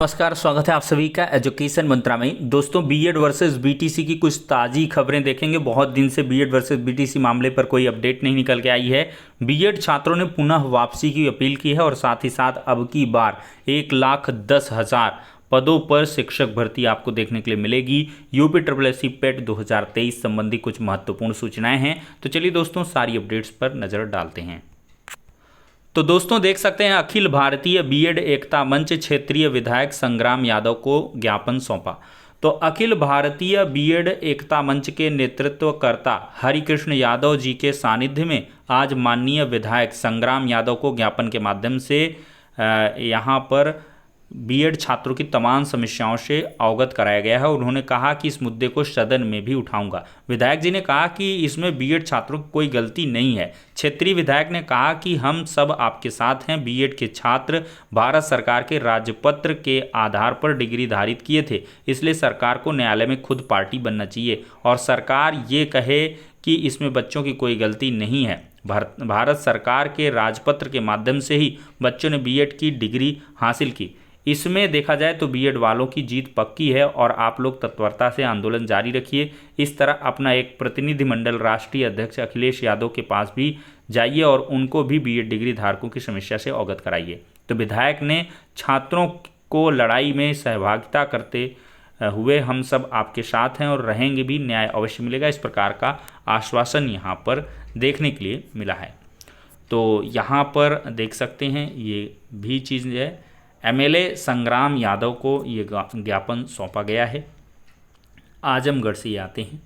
नमस्कार, स्वागत है आप सभी का एजुकेशन मंत्रा में। दोस्तों, बीएड वर्सेस बीटीसी की कुछ ताज़ी खबरें देखेंगे। बहुत दिन से बीएड वर्सेस बीटीसी मामले पर कोई अपडेट नहीं निकल के आई है। बीएड छात्रों ने पुनः वापसी की अपील की है और साथ ही साथ अब की बार 1,10,000 पदों पर शिक्षक भर्ती आपको देखने के लिए मिलेगी। यूपीएससी पेट 2023 संबंधी कुछ महत्वपूर्ण सूचनाएं हैं। तो चलिए दोस्तों, सारी अपडेट्स पर नज़र डालते हैं। तो दोस्तों, देख सकते हैं अखिल भारतीय बीएड एकता मंच क्षेत्रीय विधायक संग्राम यादव को ज्ञापन सौंपा। तो अखिल भारतीय बीएड एकता मंच के नेतृत्वकर्ता हरिकृष्ण यादव जी के सानिध्य में आज माननीय विधायक संग्राम यादव को ज्ञापन के माध्यम से यहाँ पर बीएड छात्रों की तमाम समस्याओं से अवगत कराया गया है। उन्होंने कहा कि इस मुद्दे को सदन में भी उठाऊंगा। विधायक जी ने कहा कि इसमें बीएड छात्रों की कोई गलती नहीं है। क्षेत्रीय विधायक ने कहा कि हम सब आपके साथ हैं। बीएड के छात्र भारत सरकार के राजपत्र के आधार पर डिग्री धारित किए थे, इसलिए सरकार को न्यायालय में खुद पार्टी बनना चाहिए और सरकार ये कहे कि इसमें बच्चों की कोई गलती नहीं है। भारत सरकार के राजपत्र के माध्यम से ही बच्चों ने बीएड की डिग्री हासिल की। इसमें देखा जाए तो बीएड वालों की जीत पक्की है और आप लोग तत्परता से आंदोलन जारी रखिए। इस तरह अपना एक प्रतिनिधिमंडल राष्ट्रीय अध्यक्ष अखिलेश यादव के पास भी जाइए और उनको भी बीएड डिग्री धारकों की समस्या से अवगत कराइए। तो विधायक ने छात्रों को लड़ाई में सहभागिता करते हुए हम सब आपके साथ हैं और रहेंगे भी, न्याय अवश्य मिलेगा, इस प्रकार का आश्वासन यहाँ पर देखने के लिए मिला है। तो यहाँ पर देख सकते हैं ये भी चीज़ है। एमएलए संग्राम यादव को ये ज्ञापन सौंपा गया है। आजमगढ़ से ये आते हैं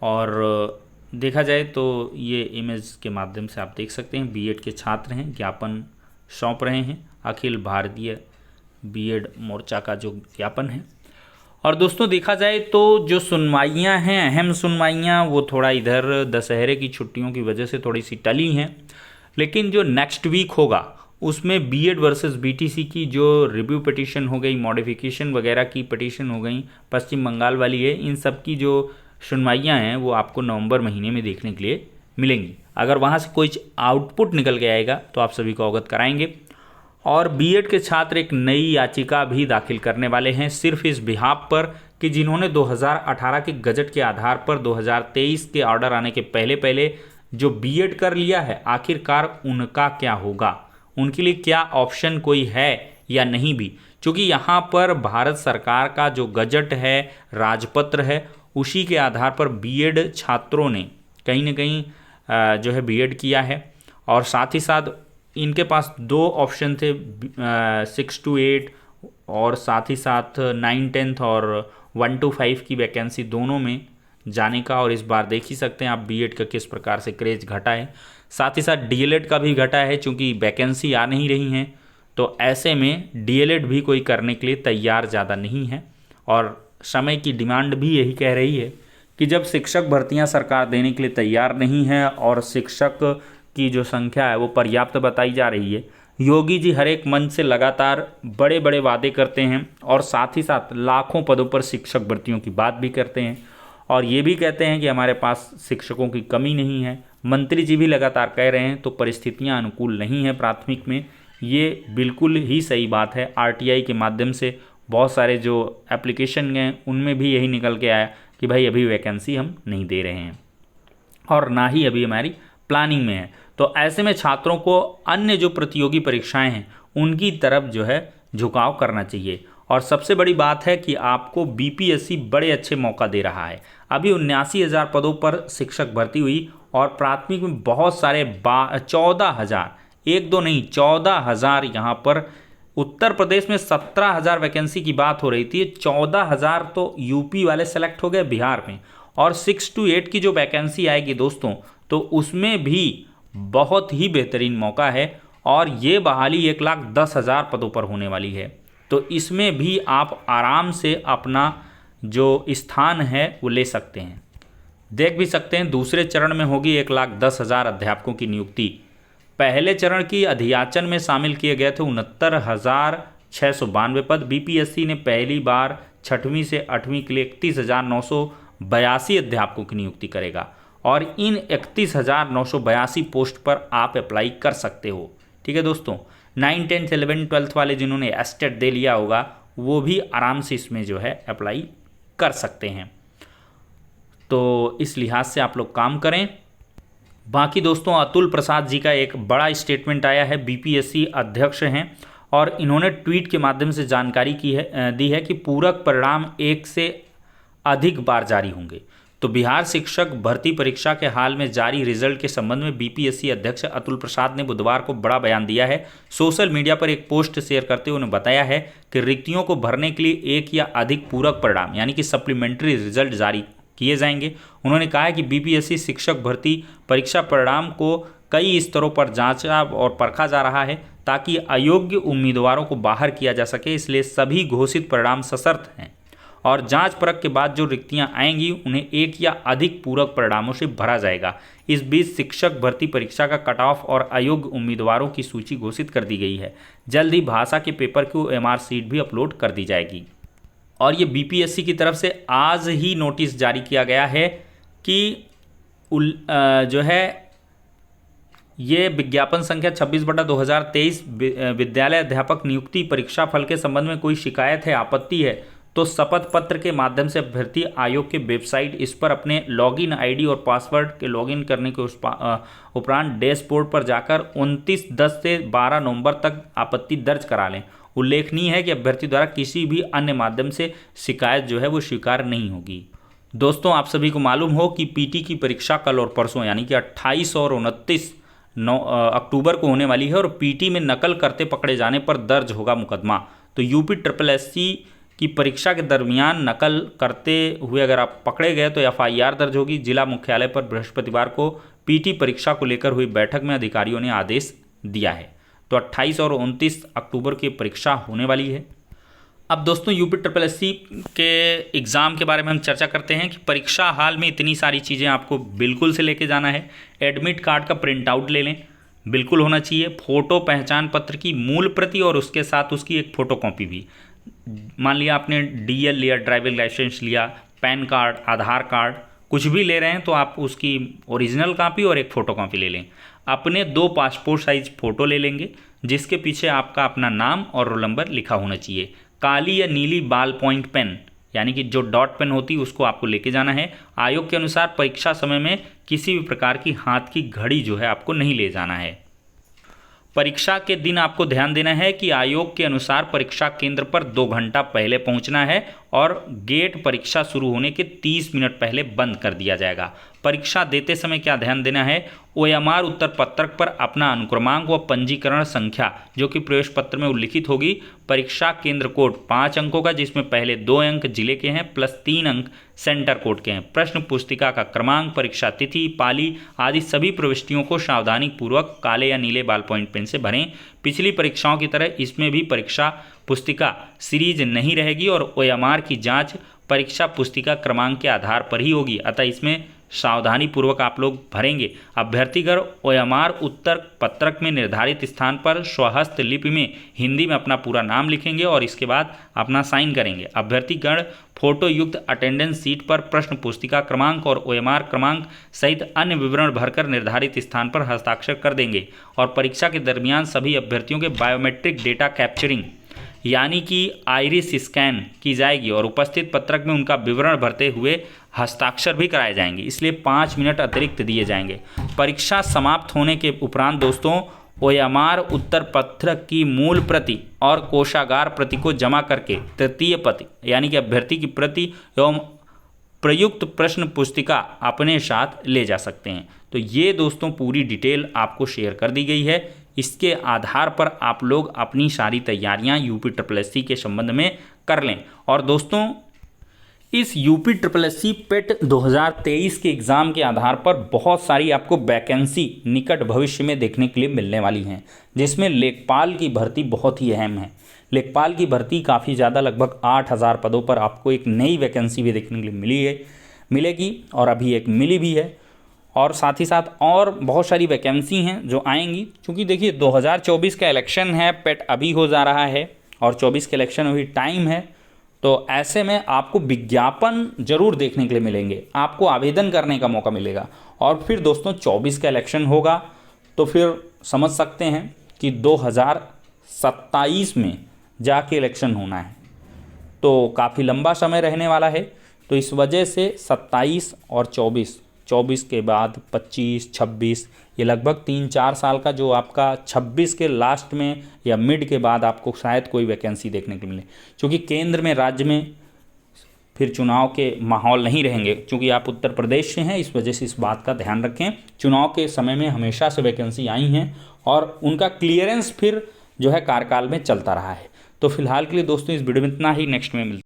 और देखा जाए तो ये इमेज के माध्यम से आप देख सकते हैं बीएड के छात्र हैं, ज्ञापन सौंप रहे हैं। अखिल भारतीय बीएड मोर्चा का जो ज्ञापन है। और दोस्तों, देखा जाए तो जो सुनवाइयाँ हैं, अहम सुनवाइयाँ, वो थोड़ा इधर दशहरे की छुट्टियों की वजह से थोड़ी सी टली हैं, लेकिन जो नेक्स्ट वीक होगा उसमें बीएड वर्सेस बीटीसी की जो रिव्यू पिटीशन हो गई, मॉडिफिकेशन वगैरह की पिटीशन हो गई, पश्चिम बंगाल वाली है, इन सब की जो सुनवाइयाँ हैं वो आपको नवंबर महीने में देखने के लिए मिलेंगी। अगर वहाँ से कोई आउटपुट निकल के आएगा तो आप सभी को अवगत कराएंगे। और बीएड के छात्र एक नई याचिका भी दाखिल करने वाले हैं, सिर्फ इस बिहाफ पर कि जिन्होंने 2018 के गजट के आधार पर 2023 के ऑर्डर आने के पहले पहले जो बीएड कर लिया है, आखिरकार उनका क्या होगा, उनके लिए क्या ऑप्शन कोई है या नहीं भी। क्योंकि यहाँ पर भारत सरकार का जो गजट है, राजपत्र है, उसी के आधार पर बीएड छात्रों ने कहीं ना कहीं जो है बीएड किया है। और साथ ही साथ इनके पास दो ऑप्शन थे, 6 to 8 और साथ ही साथ 9, 10 और 1 to 5 की वैकेंसी दोनों में जाने का। और इस बार देख ही सकते हैं आप बीएड का किस प्रकार से क्रेज घटा है। साथ ही साथ डीएलएड का भी घटा है, चूँकि वैकेंसी आ नहीं रही हैं, तो ऐसे में डीएलएड भी कोई करने के लिए तैयार ज़्यादा नहीं है। और समय की डिमांड भी यही कह रही है कि जब शिक्षक भर्तियां सरकार देने के लिए तैयार नहीं है और शिक्षक की जो संख्या है वो पर्याप्त बताई जा रही है, योगी जी हर एक मंच से लगातार बड़े बड़े वादे करते हैं और साथ ही साथ लाखों पदों पर शिक्षक भर्तियों की बात भी करते हैं और ये भी कहते हैं कि हमारे पास शिक्षकों की कमी नहीं है। मंत्री जी भी लगातार कह रहे हैं, तो परिस्थितियां अनुकूल नहीं है प्राथमिक में। ये बिल्कुल ही सही बात है। आरटीआई के माध्यम से बहुत सारे जो एप्लीकेशन हैं उनमें भी यही निकल के आया कि भाई अभी वैकेंसी हम नहीं दे रहे हैं और ना ही अभी हमारी प्लानिंग में है। तो ऐसे में छात्रों को अन्य जो प्रतियोगी परीक्षाएं हैं उनकी तरफ जो है झुकाव करना चाहिए। और सबसे बड़ी बात है कि आपको बीपीएससी बड़े अच्छे मौका दे रहा है। अभी 79,000 पदों पर शिक्षक भर्ती हुई और प्राथमिक में बहुत सारे 14,000, एक दो नहीं 14,000, यहाँ पर उत्तर प्रदेश में 17,000 वैकेंसी की बात हो रही थी, 14,000 तो यूपी वाले सेलेक्ट हो गए बिहार में। और 6 to 8 की जो वैकेंसी आएगी दोस्तों, तो उसमें भी बहुत ही बेहतरीन मौका है और ये बहाली 1,10,000 पदों पर होने वाली है। तो इसमें भी आप आराम से अपना जो स्थान है वो ले सकते हैं। देख भी सकते हैं दूसरे चरण में होगी 1,10,000 अध्यापकों की नियुक्ति। पहले चरण की अधियाचन में शामिल किए गए थे 69,692 पद। बीपीएससी ने पहली बार 6वीं से 8वीं के लिए 31,982 अध्यापकों की नियुक्ति करेगा और इन 31,982 पोस्ट पर आप अप्लाई कर सकते हो। ठीक है दोस्तों, 9, 10, 11, 12 वाले जिन्होंने एस्टेट दे लिया होगा वो भी आराम से इसमें जो है अप्लाई कर सकते हैं। तो इस लिहाज से आप लोग काम करें। बाकी दोस्तों, अतुल प्रसाद जी का एक बड़ा स्टेटमेंट आया है, बीपीएससी अध्यक्ष हैं, और इन्होंने ट्वीट के माध्यम से जानकारी दी है कि पूरक परिणाम 1 से अधिक बार जारी होंगे। तो बिहार शिक्षक भर्ती परीक्षा के हाल में जारी रिजल्ट के संबंध में बीपीएससी अध्यक्ष अतुल प्रसाद ने बुधवार को बड़ा बयान दिया है। सोशल मीडिया पर एक पोस्ट शेयर करते हुए उन्होंने बताया है कि रिक्तियों को भरने के लिए एक या अधिक पूरक परिणाम यानी कि सप्लीमेंट्री रिजल्ट जारी किए जाएंगे। उन्होंने कहा है कि बीपीएससी शिक्षक भर्ती परीक्षा परिणाम को कई स्तरों पर जांचा और परखा जा रहा है ताकि अयोग्य उम्मीदवारों को बाहर किया जा सके, इसलिए सभी घोषित परिणाम सशर्त हैं और जांच परख के बाद जो रिक्तियां आएंगी उन्हें एक या अधिक पूरक परिणामों से भरा जाएगा। इस बीच शिक्षक भर्ती परीक्षा का कट ऑफ और अयोग्य उम्मीदवारों की सूची घोषित कर दी गई है। जल्द ही भाषा के पेपर की OMR सीट भी अपलोड कर दी जाएगी। और ये बीपीएससी की तरफ से आज ही नोटिस जारी किया गया है कि जो है ये विज्ञापन संख्या 26/2023 विद्यालय अध्यापक नियुक्ति परीक्षा फल के संबंध में कोई शिकायत है, आपत्ति है तो शपथ पत्र के माध्यम से अभ्यर्थी आयोग के वेबसाइट इस पर अपने लॉगिन आईडी और पासवर्ड के लॉगिन करने के उपरांत डैशबोर्ड पर जाकर 29/10 से 12 नवंबर तक आपत्ति दर्ज करा लें। उल्लेखनीय है कि अभ्यर्थी द्वारा किसी भी अन्य माध्यम से शिकायत जो है वो स्वीकार नहीं होगी। दोस्तों, आप सभी को मालूम हो कि पीटी की परीक्षा कल और परसों यानी कि 28 और 29 अक्टूबर को होने वाली है और पीटी में नकल करते पकड़े जाने पर दर्ज होगा मुकदमा। तो यूपी SSSC की परीक्षा के दरमियान नकल करते हुए अगर आप पकड़े गए तो FIR दर्ज होगी। जिला मुख्यालय पर बृहस्पतिवार को पीटी परीक्षा को लेकर हुई बैठक में अधिकारियों ने आदेश दिया है। तो 28 और 29 अक्टूबर की परीक्षा होने वाली है। अब दोस्तों, यूपी SSSC के एग्ज़ाम के बारे में हम चर्चा करते हैं कि परीक्षा हाल में इतनी सारी चीज़ें आपको बिल्कुल से लेके जाना है। एडमिट कार्ड का प्रिंट आउट ले लें, बिल्कुल होना चाहिए। फ़ोटो पहचान पत्र की मूल प्रति और उसके साथ उसकी एक फ़ोटोकॉपी भी। मान लिया आपने DL लिया, ड्राइविंग लाइसेंस लिया, पैन कार्ड, आधार कार्ड, कुछ भी ले रहे हैं तो आप उसकी ओरिजिनल कॉपी और एक फ़ोटोकॉपी ले लें। अपने 2 पासपोर्ट साइज फ़ोटो ले लेंगे जिसके पीछे आपका अपना नाम और रोल नंबर लिखा होना चाहिए। काली या नीली बॉल पॉइंट पेन यानी कि जो डॉट पेन होती है उसको आपको लेके जाना है। आयोग के अनुसार परीक्षा समय में किसी भी प्रकार की हाथ की घड़ी जो है आपको नहीं ले जाना है। परीक्षा के दिन आपको ध्यान देना है कि आयोग के अनुसार परीक्षा केंद्र पर 2 घंटा पहले पहुंचना है और गेट परीक्षा शुरू होने के 30 मिनट पहले बंद कर दिया जाएगा। परीक्षा देते समय क्या ध्यान देना है, OMR उत्तर पत्रक पर अपना अनुक्रमांक व पंजीकरण संख्या जो कि प्रवेश पत्र में उल्लिखित होगी। परीक्षा केंद्र कोड 5 अंकों का जिसमें पहले 2 अंक जिले के हैं प्लस 3 अंक सेंटर कोड के हैं। प्रश्न पुस्तिका का क्रमांक, परीक्षा तिथि, पाली आदि सभी प्रविष्टियों को सावधानी पूर्वक काले या नीले बॉल पॉइंट पेन से भरें। पिछली परीक्षाओं की तरह इसमें भी परीक्षा पुस्तिका सीरीज नहीं रहेगी और OMR की जांच परीक्षा पुस्तिका क्रमांक के आधार पर ही होगी, अतः इसमें सावधानी पूर्वक आप लोग भरेंगे। अभ्यर्थीगण OMR उत्तर पत्रक में निर्धारित स्थान पर स्वहस्त लिपि में हिंदी में अपना पूरा नाम लिखेंगे और इसके बाद अपना साइन करेंगे। अभ्यर्थीगण फोटो युक्त अटेंडेंस सीट पर प्रश्न पुस्तिका क्रमांक और OMR क्रमांक सहित अन्य विवरण भरकर निर्धारित स्थान पर हस्ताक्षर कर देंगे और परीक्षा के दरमियान सभी अभ्यर्थियों के बायोमेट्रिक डेटा कैप्चरिंग यानी कि आइरिस स्कैन की जाएगी और उपस्थित पत्रक में उनका विवरण भरते हुए हस्ताक्षर भी कराए जाएंगे, इसलिए 5 मिनट अतिरिक्त दिए जाएंगे। परीक्षा समाप्त होने के उपरांत दोस्तों OMR उत्तर पत्रक की मूल प्रति और कोषागार प्रति को जमा करके तृतीय प्रति यानी कि अभ्यर्थी की प्रति एवं प्रयुक्त प्रश्न पुस्तिका अपने साथ ले जा सकते हैं। तो ये दोस्तों पूरी डिटेल आपको शेयर कर दी गई है। इसके आधार पर आप लोग अपनी सारी तैयारियां यूपी SSSC के संबंध में कर लें। और दोस्तों, इस यूपी SSSC पेट 2023 के एग्ज़ाम के आधार पर बहुत सारी आपको वैकेंसी निकट भविष्य में देखने के लिए मिलने वाली हैं, जिसमें लेखपाल की भर्ती बहुत ही अहम है। लेखपाल की भर्ती काफ़ी ज़्यादा, लगभग 8000 पदों पर आपको एक नई वैकेंसी भी देखने के लिए मिलेगी और अभी एक मिली भी है। और साथ ही साथ और बहुत सारी वैकेंसी हैं जो आएंगी, क्योंकि देखिए 2024 का इलेक्शन है, पेट अभी हो जा रहा है और 24 के इलेक्शन में भी टाइम है। तो ऐसे में आपको विज्ञापन जरूर देखने के लिए मिलेंगे, आपको आवेदन करने का मौका मिलेगा। और फिर दोस्तों 24 का इलेक्शन होगा तो फिर समझ सकते हैं कि 2027 में जाके इलेक्शन होना है। तो काफ़ी लंबा समय रहने वाला है। तो इस वजह से 27 और 24 के बाद 25, 26, ये लगभग 3-4 साल का जो आपका 26 के लास्ट में या मिड के बाद आपको शायद कोई वैकेंसी देखने को मिले, क्योंकि केंद्र में राज्य में फिर चुनाव के माहौल नहीं रहेंगे। क्योंकि आप उत्तर प्रदेश से हैं, इस वजह से इस बात का ध्यान रखें। चुनाव के समय में हमेशा से वैकेंसी आई हैं और उनका क्लियरेंस फिर जो है कार्यकाल में चलता रहा है। तो फिलहाल के लिए दोस्तों इस वीडियो में इतना ही, नेक्स्ट में मिलते हैं।